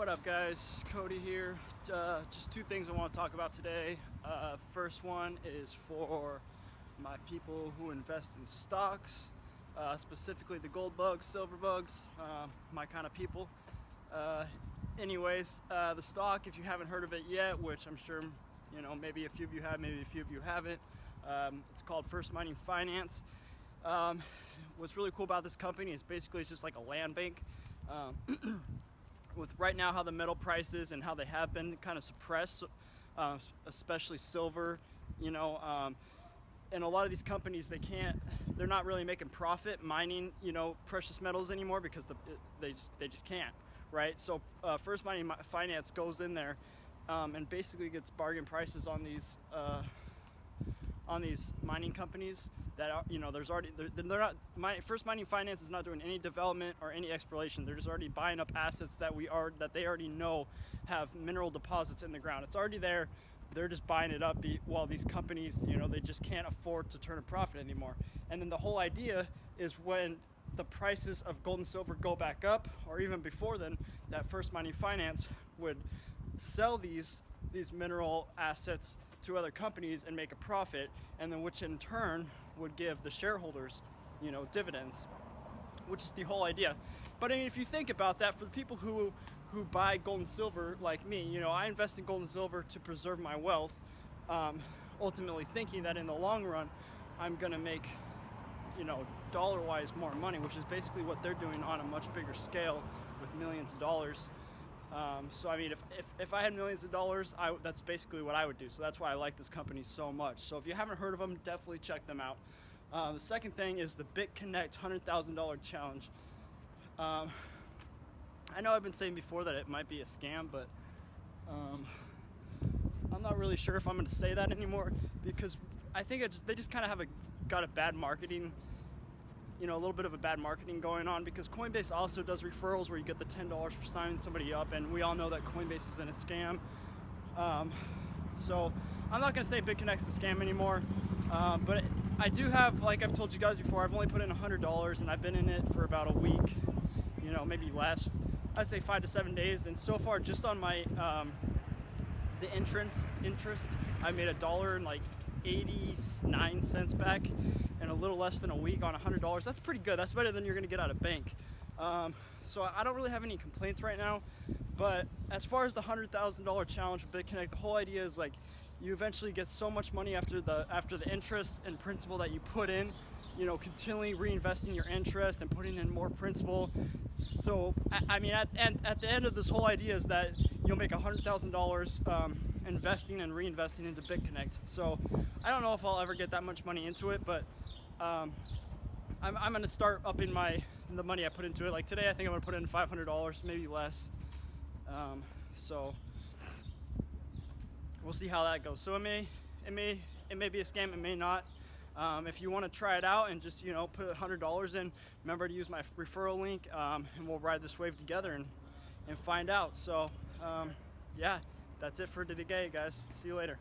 What up, guys? Cody here. Just two things I want to talk about today. First one is for my people who invest in stocks, specifically the gold bugs, silver bugs, my kind of people. The stock, if you haven't heard of it yet, which I'm sure maybe a few of you have, maybe a few of you haven't, it's called First Mining Finance. What's really cool about this company is basically it's just like a land bank. With right now how the metal prices and how they have been kind of suppressed, especially silver, and a lot of these companies, they're not really making profit mining, precious metals anymore because they just can't, right? So First Mining Finance goes in there and basically gets bargain prices on these mining companies that are, they're not. First Mining Finance is not doing any development or any exploration. They're just already buying up assets that they already know have mineral deposits in the ground. It's already there. They're just buying it up while these companies, they just can't afford to turn a profit anymore. And then the whole idea is when the prices of gold and silver go back up, or even before then, that First Mining Finance would sell these mineral assets to other companies and make a profit, and then which in turn would give the shareholders, dividends, which is the whole idea. But I mean, if you think about that, for the people who buy gold and silver like me, I invest in gold and silver to preserve my wealth, ultimately thinking that in the long run I'm gonna make, dollar-wise more money, which is basically what they're doing on a much bigger scale with millions of dollars. So I mean, if I had millions of dollars, that's basically what I would do. So that's why I like this company so much. So if you haven't heard of them, definitely check them out. The second thing is the Bitconnect $100,000 challenge. I know I've been saying before that it might be a scam, but I'm not really sure if I'm going to say that anymore, because I think they just kind of got a bad marketing. A little bit of a bad marketing going on, because Coinbase also does referrals where you get the $10 for signing somebody up, and we all know that Coinbase isn't a scam. So I'm not going to say Bitconnect's a scam anymore, but I do have, like I've told you guys before, I've only put in $100 and I've been in it for about a week, maybe less. I'd say 5 to 7 days, and so far just on my the interest, I made $1 and like 89 cents back in a little less than a week on $100. That's pretty good. That's better than you're gonna get out of bank. So I don't really have any complaints right now. But as far as the $100,000 challenge with Bitconnect, the whole idea is like you eventually get so much money after the interest and principal that you put in, continually reinvesting your interest and putting in more principal. So I mean, at the end of this whole idea is that you'll make $100,000 investing and reinvesting into Bitconnect. So I don't know if I'll ever get that much money into it, but I'm going to start upping the money I put into it. Like today, I think I'm going to put in $500, maybe less. So we'll see how that goes. So it may be a scam, it may not. If you want to try it out and just put $100 in, remember to use my referral link, and we'll ride this wave together and find out. So yeah, that's it for today, guys. See you later.